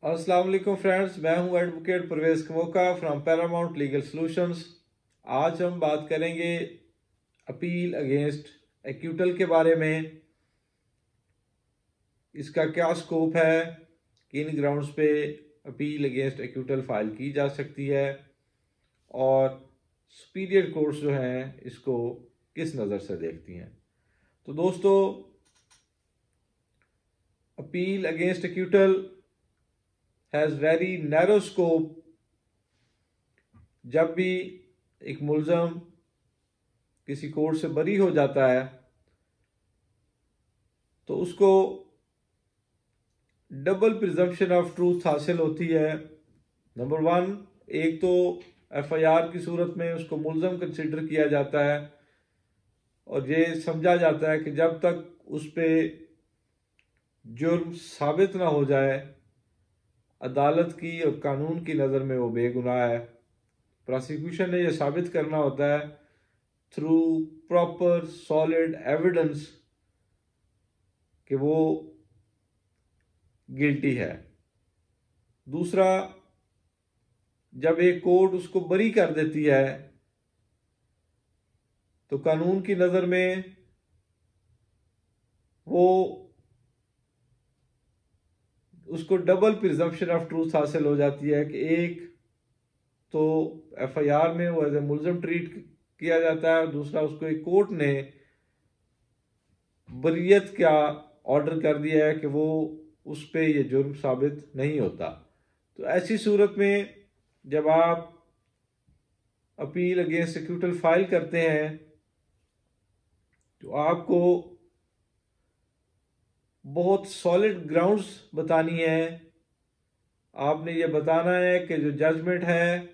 अस्सलाम वालेकुम फ्रेंड्स, मैं हूं advocate Parvez Kamoka from Paramount Legal Solutions. आज हम बात करेंगे अपील अगेंस्ट एक्यूटल के बारे में। इसका क्या स्कोप है, किन ग्राउंड्स पे अपील अगेंस्ट एक्यूटल फाइल की जा सकती है और सुपीरियर कोर्ट्स जो हैं इसको किस नज़र से देखती हैं। तो दोस्तों, appeal against acquittal has very narrow scope. जब भी एक मुल्ज़म किसी कोर्ट से बरी हो जाता है तो उसको डबल प्रिजम्पशन ऑफ ट्रूथ हासिल होती है। नंबर वन, एक तो एफआईआर की सूरत में उसको मुल्ज़म कंसिडर किया जाता है और ये समझा जाता है कि जब तक उस पर जुर्म साबित ना हो जाए, अदालत की और कानून की नज़र में वो बेगुनाह है। प्रोसिक्यूशन ने यह साबित करना होता है थ्रू प्रॉपर सॉलिड एविडेंस कि वो गिल्टी है। दूसरा, जब एक कोर्ट उसको बरी कर देती है तो कानून की नज़र में वो उसको डबल प्रिजम्पशन ऑफ ट्रूथ हासिल हो जाती है कि एक तो एफआईआर में वो एज ए मुल्ज़म ट्रीट किया जाता है, दूसरा उसको एक कोर्ट ने बरियत का ऑर्डर कर दिया है कि वो उस पर ये जुर्म साबित नहीं होता। तो ऐसी सूरत में जब आप अपील अगेंस्ट एक्यूटल फाइल करते हैं तो आपको बहुत सॉलिड ग्राउंड्स बतानी है। आपने ये बताना है कि जो जजमेंट है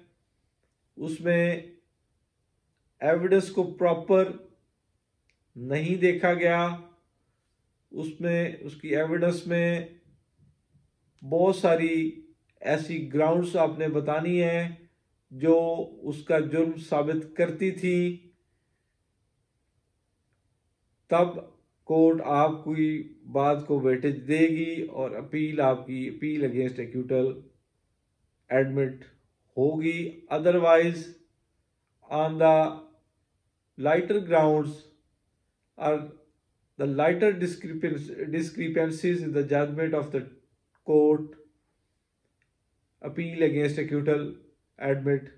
उसमें एविडेंस को प्रॉपर नहीं देखा गया, उसमें उसकी एविडेंस में बहुत सारी ऐसी ग्राउंड्स आपने बतानी है जो उसका जुर्म साबित करती थी। तब कोर्ट आपकी बात को वेटेज देगी और आपकी अपील अगेंस्ट एक्यूटल एडमिट होगी। Otherwise on the lighter grounds और the lighter discrepancies in the judgment of the court, appeal against acquittal admit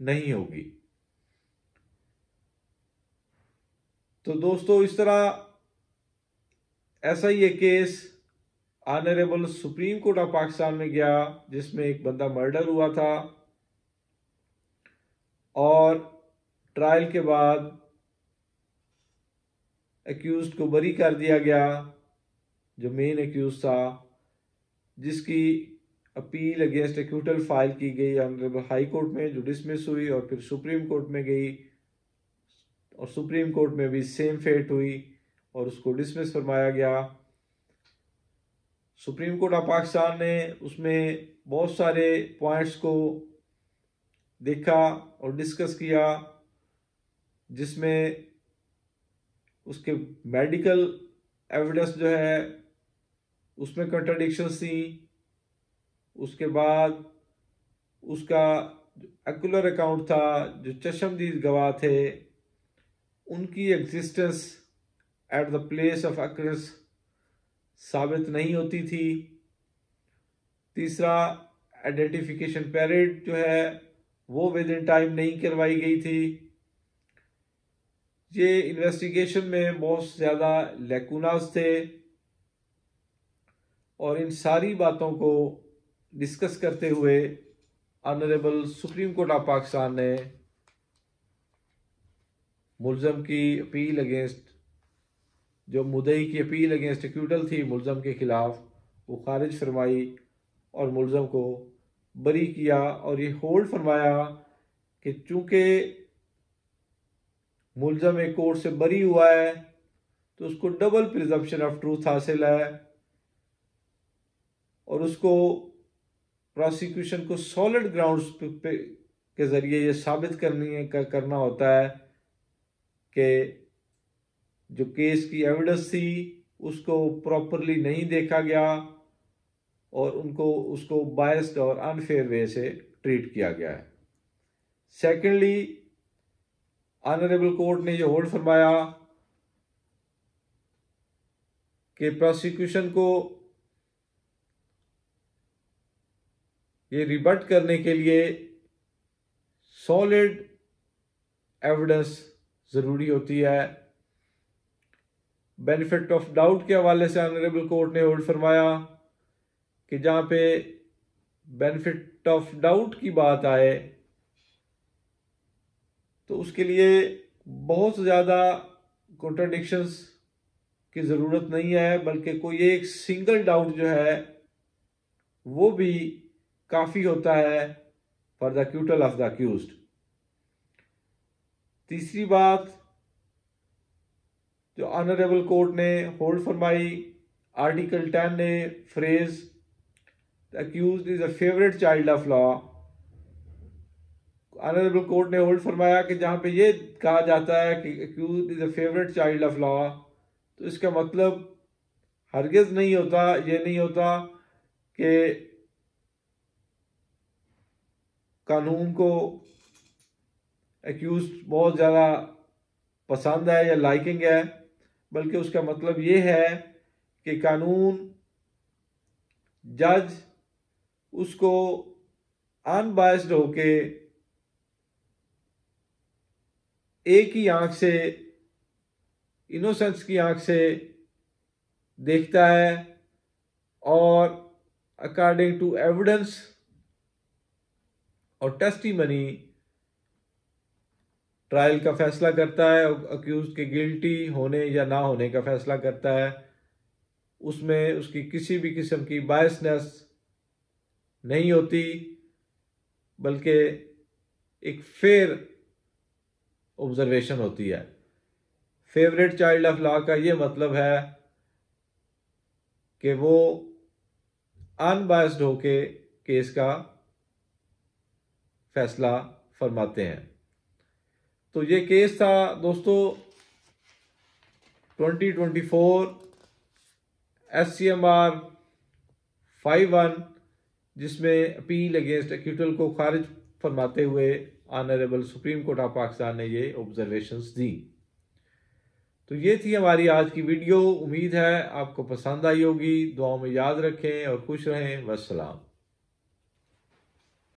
नहीं होगी। तो दोस्तों, इस तरह ऐसा ही एक case honourable Supreme Court of Pakistan में गया जिसमें एक बंदा मर्डर हुआ था और ट्रायल के बाद एक्यूज्ड को बरी कर दिया गया, जो मेन एक्यूज था, जिसकी अपील अगेंस्ट एक्यूटल फाइल की गई ऑनरेबल हाई कोर्ट में, जो डिसमिस हुई और फिर सुप्रीम कोर्ट में गई और सुप्रीम कोर्ट में भी सेम फेट हुई और उसको डिसमिस फरमाया गया। सुप्रीम कोर्ट ऑफ पाकिस्तान ने उसमें बहुत सारे पॉइंट्स को देखा और डिस्कस किया, जिसमें उसके मेडिकल एविडेंस जो है उसमें कंट्राडिक्शंस थी। उसके बाद उसका एक्यूलर अकाउंट था, जो चश्मदीद गवाह थे, उनकी existence at the place of occurrences साबित नहीं होती थी। तीसरा, आइडेंटिफिकेशन परेड जो है वो विद इन टाइम नहीं करवाई गई थी। ये इन्वेस्टिगेशन में बहुत ज़्यादा लैकुनास थे और इन सारी बातों को डिस्कस करते हुए honourable Supreme Court of Pakistan ने मुल्ज़म की अपील अगेंस्ट, जो मुद्दई की अपील अगेंस्ट एक्यूटल थी मुल्ज़म के खिलाफ, वो खारिज फरमाई और मुल्ज़म को बरी किया और ये होल्ड फरमाया कि चूंकि मुल्ज़म एक कोर्ट से बरी हुआ है तो उसको डबल प्रिजम्पशन ऑफ ट्रूथ हासिल है और उसको प्रोसिक्यूशन को सॉलिड ग्राउंड्स के ज़रिए ये साबित करना होता है कि जो केस की एविडेंस थी उसको प्रॉपरली नहीं देखा गया और उनको उसको बायस्ड और अनफेयर वे से ट्रीट किया गया है। सेकेंडली, ऑनरेबल कोर्ट ने ये होल्ड फरमाया कि प्रोसिक्यूशन को ये रिबट करने के लिए सॉलिड एविडेंस ज़रूरी होती है। बेनिफिट ऑफ डाउट के हवाले से ऑनरेबल कोर्ट ने होल्ड फरमाया कि जहाँ पे बेनिफिट ऑफ डाउट की बात आए तो उसके लिए बहुत ज़्यादा कॉन्ट्राडिक्शंस की ज़रूरत नहीं है, बल्कि कोई एक सिंगल डाउट जो है वो भी काफ़ी होता है for the acquittal of the accused. तीसरी बात जो ऑनरेबल कोर्ट ने होल्ड फरमाई, आर्टिकल 10 ने phrase the accused is a favourite child of law, honourable court ने होल्ड फरमाया कि जहां पे ये कहा जाता है कि accused is a favourite child of law, तो इसका मतलब हरगिज नहीं होता, ये नहीं होता कि कानून को अक्यूज्ड बहुत ज़्यादा पसंद है या लाइकिंग है, बल्कि उसका मतलब ये है कि कानून, जज उसको अनबायस्ड होके एक ही आंख से, इनोसेंस की आंख से देखता है और अकॉर्डिंग टू एविडेंस और टेस्टिमनी ट्रायल का फैसला करता है, अक्यूज के गिल्टी होने या ना होने का फैसला करता है। उसमें उसकी किसी भी किस्म की बायसनेस नहीं होती, बल्कि एक फेयर ऑब्जर्वेशन होती है। फेवरेट चाइल्ड ऑफ लॉ का ये मतलब है कि वो अनबायस्ड होके केस का फैसला फरमाते हैं। तो ये केस था दोस्तों 2024 SCMR 51, जिसमें अपील अगेंस्ट एक्यूटल को खारिज फरमाते हुए honourable Supreme Court of Pakistan ने ये ऑब्जर्वेशंस दी। तो ये थी हमारी आज की वीडियो। उम्मीद है आपको पसंद आई होगी। दुआओं में याद रखें और खुश रहें। वस्सलाम।